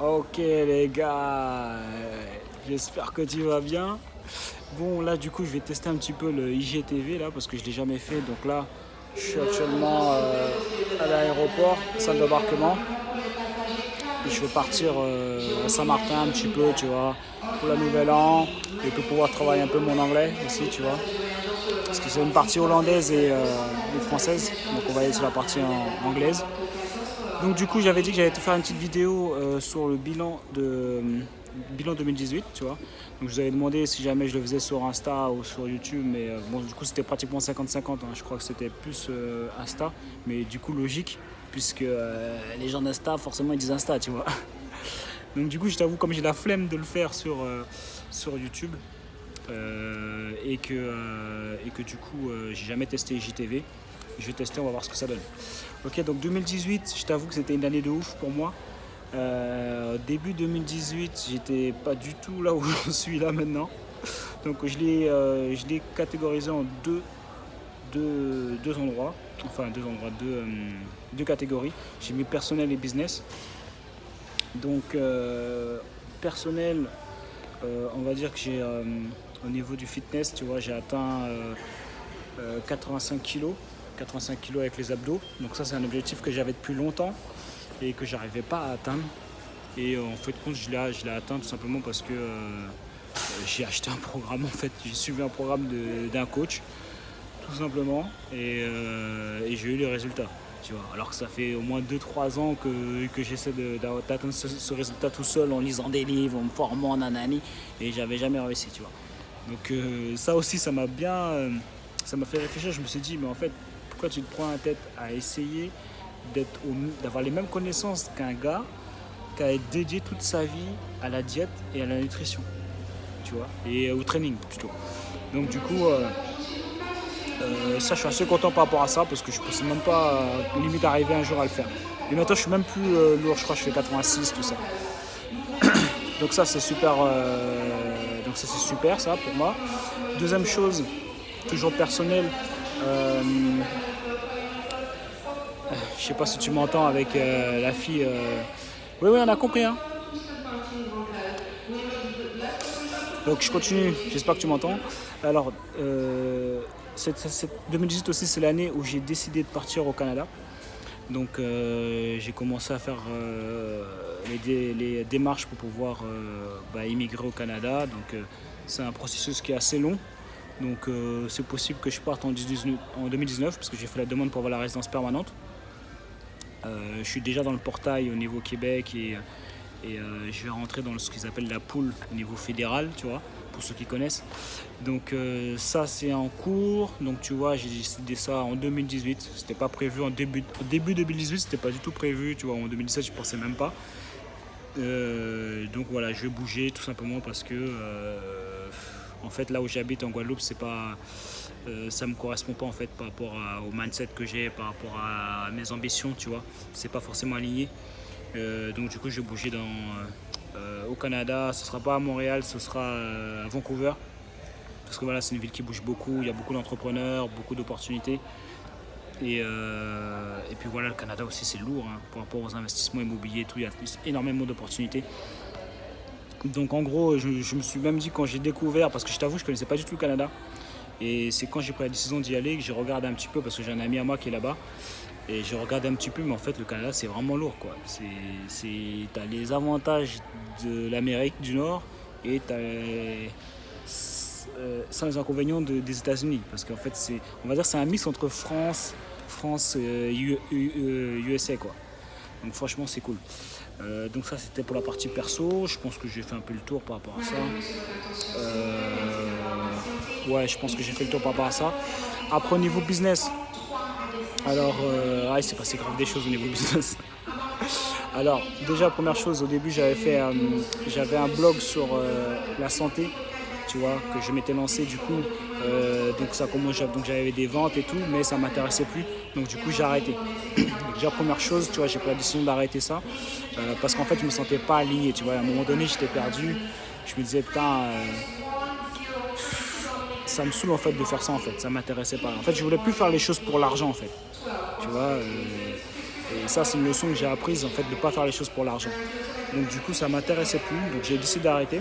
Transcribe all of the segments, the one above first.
Ok les gars, j'espère que tu vas bien. Bon là du coup je vais tester un petit peu le IGTV là parce que je l'ai jamais fait. Donc là je suis actuellement à l'aéroport, salle d'embarquement. Et je vais partir à Saint-Martin un petit peu, tu vois, pour la nouvelle an. Et pour pouvoir travailler un peu mon anglais aussi, tu vois. Parce que c'est une partie hollandaise et française. Donc on va aller sur la partie anglaise. Donc du coup j'avais dit que j'allais te faire une petite vidéo sur le bilan 2018, tu vois. Donc je vous avais demandé si jamais je le faisais sur Insta ou sur YouTube, mais bon du coup c'était pratiquement 50-50, hein. Je crois que c'était plus Insta, mais du coup logique, puisque les gens d'Insta forcément ils disent Insta, tu vois. Donc du coup je t'avoue comme j'ai la flemme de le faire sur YouTube, et que du coup j'ai jamais testé JTV. Je vais tester, on va voir ce que ça donne. Ok, donc 2018, je t'avoue que c'était une année de ouf pour moi. Début 2018, j'étais pas du tout là où je suis là maintenant. Donc je l'ai catégorisé en deux endroits. Enfin deux catégories. J'ai mis personnel et business. Donc personnel, on va dire que j'ai au niveau du fitness, tu vois, j'ai atteint 85 kilos. 85 kilos avec les abdos. Donc ça c'est un objectif que j'avais depuis longtemps et que j'arrivais pas à atteindre. Et en fait compte je l'ai atteint tout simplement parce que j'ai acheté un programme en fait. J'ai suivi un programme d'un coach tout simplement et j'ai eu les résultats. Tu vois, alors que ça fait au moins 2-3 ans que j'essaie d'atteindre ce résultat tout seul en lisant des livres, en me formant, nanani, et j'avais jamais réussi, tu vois. Donc ça aussi, ça m'a fait réfléchir. Je me suis dit, mais en fait, pourquoi tu te prends la tête à essayer d'avoir les mêmes connaissances qu'un gars qui a dédié toute sa vie à la diète et à la nutrition, tu vois, et au training plutôt. Donc du coup, ça, je suis assez content par rapport à ça parce que je ne pensais même pas limite arriver un jour à le faire. Et maintenant, je suis même plus lourd. Je crois que je fais 86, tout ça. Donc ça, c'est super. C'est super ça pour moi. Deuxième chose, toujours personnelle. Je sais pas si tu m'entends avec la fille. Oui, oui, on a compris. Hein. Donc je continue. J'espère que tu m'entends. Alors, 2018 aussi, c'est l'année où j'ai décidé de partir au Canada. Donc j'ai commencé à faire les démarches pour pouvoir immigrer au Canada. Donc c'est un processus qui est assez long. Donc c'est possible que je parte en 2019 parce que j'ai fait la demande pour avoir la résidence permanente. Je suis déjà dans le portail au niveau Québec et je vais rentrer dans ce qu'ils appellent la poule au niveau fédéral, tu vois, pour ceux qui connaissent. Donc ça c'est en cours. Donc tu vois, j'ai décidé ça en 2018. C'était pas prévu au début 2018, c'était pas du tout prévu, tu vois. En 2017, je pensais même pas. Donc voilà, je vais bouger tout simplement parce que en fait là où j'habite en Guadeloupe, c'est pas ça me correspond pas en fait par rapport au mindset que j'ai, par rapport à mes ambitions, tu vois. C'est pas forcément aligné. Donc du coup, je vais bouger au Canada. Ce sera pas à Montréal, ce sera à Vancouver. Parce que voilà, c'est une ville qui bouge beaucoup, il y a beaucoup d'entrepreneurs, beaucoup d'opportunités. Et puis voilà, le Canada aussi c'est lourd hein, par rapport aux investissements immobiliers et tout, il y a énormément d'opportunités. Donc en gros, je me suis même dit quand j'ai découvert, parce que je t'avoue, je connaissais pas du tout le Canada. Et c'est quand j'ai pris la décision d'y aller que j'ai regardé un petit peu, parce que j'ai un ami à moi qui est là-bas. Et j'ai regardé un petit peu, mais en fait le Canada c'est vraiment lourd quoi. T'as les avantages de l'Amérique du Nord et t'as sans les inconvénients des États-Unis. Parce qu'en fait on va dire c'est un mix entre France USA quoi. Donc franchement c'est cool. Donc ça c'était pour la partie perso. Je pense que j'ai fait un peu le tour par rapport à ça. Ouais, je pense que j'ai fait le tour par rapport à ça. Après au niveau business, alors il s'est passé grave des choses au niveau business. Alors déjà première chose, au début j'avais un blog sur la santé, tu vois, que je m'étais lancé du coup. Donc j'avais des ventes et tout, mais ça m'intéressait plus. Donc du coup j'ai arrêté. Donc, déjà première chose, tu vois, j'ai pris la décision d'arrêter ça parce qu'en fait je me sentais pas aligné, tu vois. À un moment donné j'étais perdu. Je me disais putain, ça me saoule en fait de faire ça en fait. Ça m'intéressait pas. En fait je voulais plus faire les choses pour l'argent en fait. Tu vois. Et ça, c'est une leçon que j'ai apprise, en fait, de ne pas faire les choses pour l'argent. Donc du coup, ça ne m'intéressait plus. Donc j'ai décidé d'arrêter.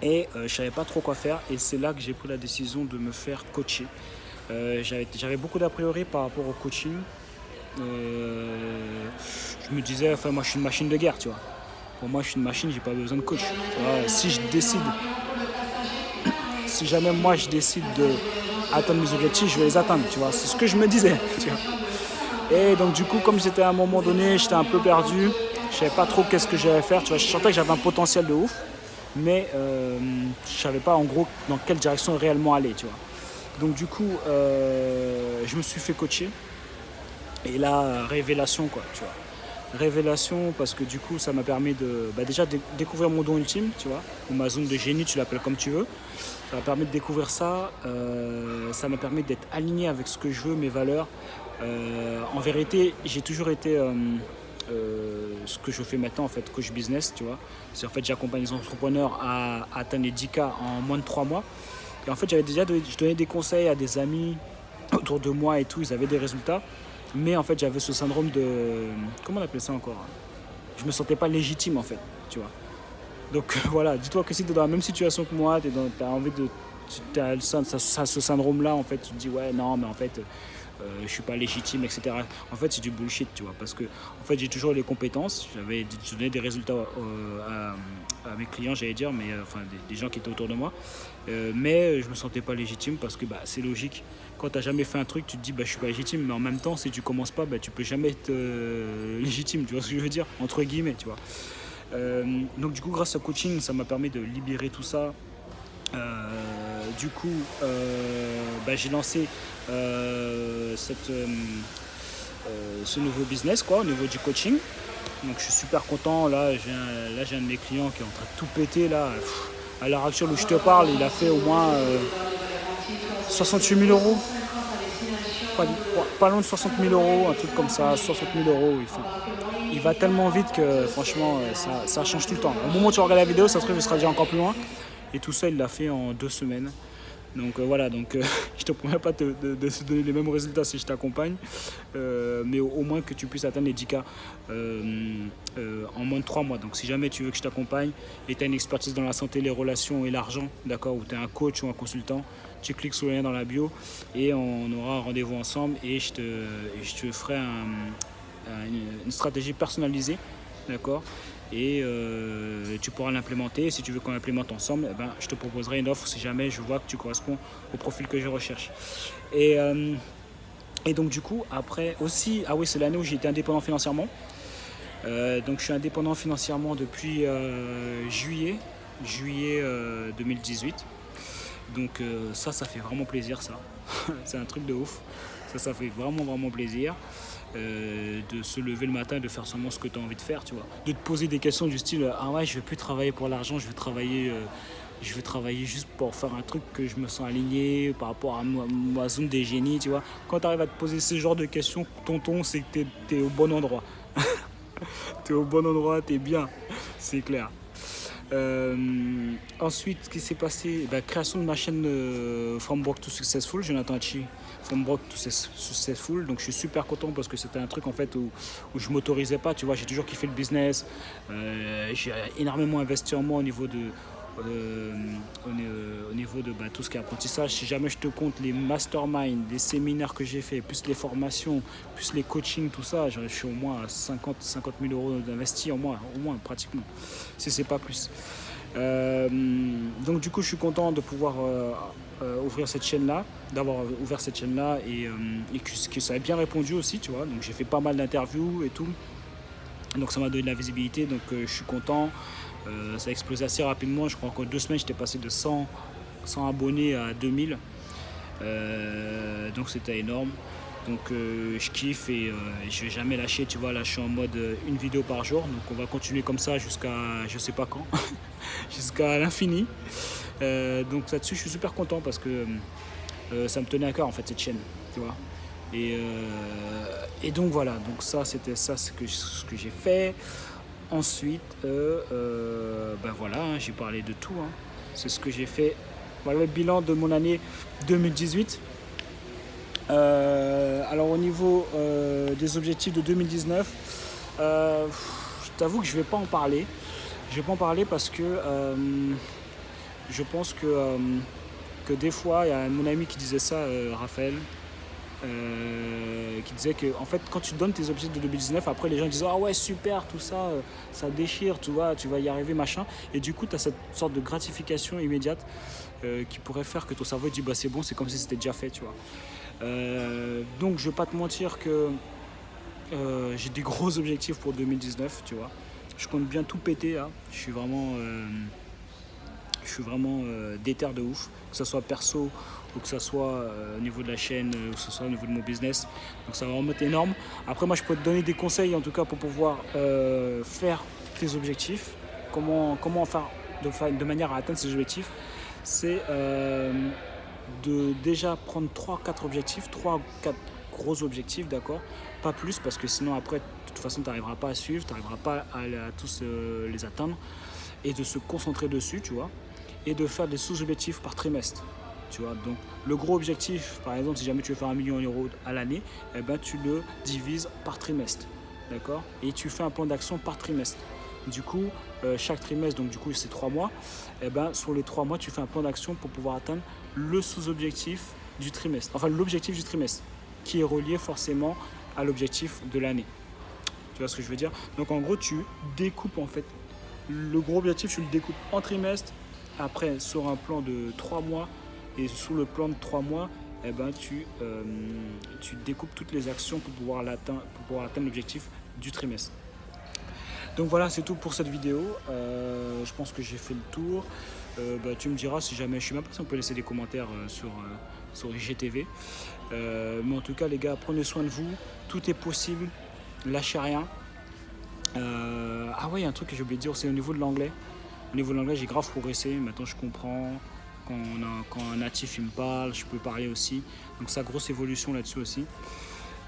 Et je ne savais pas trop quoi faire. Et c'est là que j'ai pris la décision de me faire coacher. J'avais beaucoup d'a priori par rapport au coaching. Je me disais, enfin, moi, je suis une machine de guerre, tu vois. Pour moi, je suis une machine, j'ai pas besoin de coach. Tu vois, si jamais moi, je décide d'atteindre mes objectifs, je vais les atteindre, tu vois. C'est ce que je me disais, tu vois. Et donc, du coup, comme j'étais à un moment donné, j'étais un peu perdu. Je savais pas trop qu'est-ce que j'allais faire, tu vois. Je sentais que j'avais un potentiel de ouf. Mais je savais pas, en gros, dans quelle direction réellement aller, tu vois. Donc, du coup, je me suis fait coacher. Et là, révélation, quoi, tu vois. Révélation parce que du coup, ça m'a permis de déjà découvrir mon don ultime, tu vois, ou ma zone de génie, tu l'appelles comme tu veux. Ça m'a permis de découvrir ça. Ça m'a permis d'être aligné avec ce que je veux, mes valeurs. En vérité, j'ai toujours été ce que je fais maintenant, en fait, coach business, tu vois. C'est en fait, j'accompagne les entrepreneurs à atteindre les 10K en moins de 3 mois. Et en fait, je donnais des conseils à des amis autour de moi et tout, ils avaient des résultats. Mais en fait, j'avais ce syndrome de... Comment on appelle ça encore? Je me sentais pas légitime, en fait, tu vois. Donc voilà, dis-toi que si tu es dans la même situation que moi, tu as envie de... Tu as ce syndrome-là, en fait, tu te dis, ouais, non, mais en fait, je suis pas légitime, etc. En fait, c'est du bullshit, tu vois, parce que en fait, j'ai toujours les compétences. Je donnais des résultats à mes clients, j'allais dire, mais enfin des gens qui étaient autour de moi. Mais je me sentais pas légitime parce que c'est logique. Quand tu n'as jamais fait un truc, tu te dis je suis pas légitime, mais en même temps, si tu commences pas, tu peux jamais être légitime, tu vois ce que je veux dire, entre guillemets, tu vois. Donc du coup, grâce au coaching, ça m'a permis de libérer tout ça. Du coup, j'ai lancé ce nouveau business, quoi, au niveau du coaching. Donc je suis super content. Là, j'ai un de mes clients qui est en train de tout péter. Là. À l'heure actuelle où je te parle, il a fait au moins 68 000 euros. Pas loin de 60 000 euros, un truc comme ça, 60 000 euros. Il va tellement vite que franchement, ça change tout le temps. Au moment où tu regardes la vidéo, ça se trouve, il sera déjà encore plus loin. Et tout ça, il l'a fait en 2 semaines. Donc voilà, je te promets pas de se donner les mêmes résultats si je t'accompagne, mais au moins que tu puisses atteindre les 10K en moins de 3 mois. Donc si jamais tu veux que je t'accompagne et tu as une expertise dans la santé, les relations et l'argent, d'accord, ou tu es un coach ou un consultant, tu cliques sur le lien dans la bio et on aura un rendez-vous ensemble et je te ferai une stratégie personnalisée, d'accord. Et tu pourras l'implémenter. Si tu veux qu'on l'implémente ensemble, je te proposerai une offre si jamais je vois que tu corresponds au profil que je recherche. Et donc du coup, après aussi, c'est l'année où j'ai été indépendant financièrement. Donc je suis indépendant financièrement depuis juillet 2018. Donc ça fait vraiment plaisir, ça. C'est un truc de ouf. Ça fait vraiment, vraiment plaisir. De se lever le matin et de faire seulement ce que tu as envie de faire, tu vois. De te poser des questions du style je vais plus travailler pour l'argent, je vais travailler juste pour faire un truc que je me sens aligné par rapport à ma zone des génies, tu vois. Quand tu arrives à te poser ce genre de questions, tonton, c'est que tu es au bon endroit. Tu es au bon endroit, tu es bien, c'est clair. Ensuite, ce qui s'est passé, création de ma chaîne From Broke to Successful, Jonathan Hachi, From Broke to Successful. Donc je suis super content parce que c'était un truc en fait où je m'autorisais pas, tu vois. J'ai toujours kiffé le business, j'ai énormément investi en moi au niveau de tout ce qui est apprentissage. Si jamais je te compte les masterminds, les séminaires que j'ai fait, plus les formations, plus les coachings, tout ça, je suis au moins à 50 000 euros d'investi au moins pratiquement, si c'est pas plus. Donc du coup je suis content de pouvoir ouvrir cette chaîne-là, d'avoir ouvert cette chaîne-là et que ça ait bien répondu aussi, tu vois. Donc j'ai fait pas mal d'interviews et tout, donc ça m'a donné de la visibilité, donc je suis content. Ça a explosé assez rapidement, je crois qu'en 2 semaines j'étais passé de 100 abonnés à 2000, donc c'était énorme. Donc je kiffe et je vais jamais lâcher, tu vois. Là je suis en mode une vidéo par jour, donc on va continuer comme ça jusqu'à je sais pas quand, jusqu'à l'infini. Donc là-dessus je suis super content parce que ça me tenait à cœur en fait cette chaîne, tu vois. Et donc voilà, donc c'était ça ce que j'ai fait. Ensuite, voilà, j'ai parlé de tout, hein. C'est ce que j'ai fait. Voilà le bilan de mon année 2018. Alors au niveau des objectifs de 2019, je t'avoue que je vais pas en parler. Je vais pas en parler parce que je pense que des fois, il y a mon ami qui disait ça, Raphaël, qui disait que en fait, quand tu donnes tes objectifs de 2019, après les gens disent ah ouais super tout ça, ça déchire, tu vois, tu vas y arriver machin, et du coup tu as cette sorte de gratification immédiate qui pourrait faire que ton cerveau dit bah c'est bon, c'est comme si c'était déjà fait, tu vois. Donc je vais pas te mentir que j'ai des gros objectifs pour 2019, tu vois. Je compte bien tout péter là. Je suis vraiment déter de ouf, que ce soit perso ou que ce soit au niveau de la chaîne ou que ce soit au niveau de mon business. Donc ça va vraiment être énorme. Après moi je peux te donner des conseils en tout cas pour pouvoir faire tes objectifs. Comment faire de manière à atteindre ces objectifs. C'est de déjà prendre 3-4 objectifs, 3-4 gros objectifs, d'accord. Pas plus parce que sinon après de toute façon tu n'arriveras pas à suivre, tu n'arriveras pas à tous les atteindre. Et de se concentrer dessus, tu vois, et de faire des sous-objectifs par trimestre, tu vois. Donc le gros objectif, par exemple, si jamais tu veux faire 1 million d'euros à l'année, eh ben, tu le divises par trimestre, d'accord, et tu fais un plan d'action par trimestre. Du coup, chaque trimestre, donc du coup c'est 3 mois, eh ben, sur les 3 mois, tu fais un plan d'action pour pouvoir atteindre le sous-objectif du trimestre, enfin l'objectif du trimestre, qui est relié forcément à l'objectif de l'année. Tu vois ce que je veux dire? Donc en gros, tu découpes en fait le gros objectif, tu le découpes en trimestre, après sur un plan de 3 mois, et sous le plan de 3 mois, eh ben, tu découpes toutes les actions pour pouvoir atteindre l'objectif du trimestre. Donc voilà, c'est tout pour cette vidéo. Je pense que j'ai fait le tour. Tu me diras si jamais, je suis même pas si on peut laisser des commentaires sur IGTV. Mais en tout cas les gars, prenez soin de vous, tout est possible, lâchez rien. Ah ouais, il y a un truc que j'ai oublié de dire, c'est au niveau de l'anglais. Au niveau de l'anglais, j'ai grave progressé. Maintenant, je comprends. Quand un natif il me parle, je peux parler aussi. Donc, ça, grosse évolution là-dessus aussi.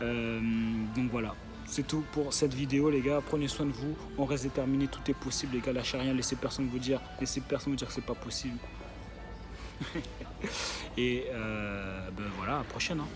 Donc voilà, c'est tout pour cette vidéo, les gars. Prenez soin de vous. On reste déterminé. Tout est possible, les gars. Lâchez rien. Laissez personne vous dire que c'est pas possible. Et voilà, à la prochaine. Hein.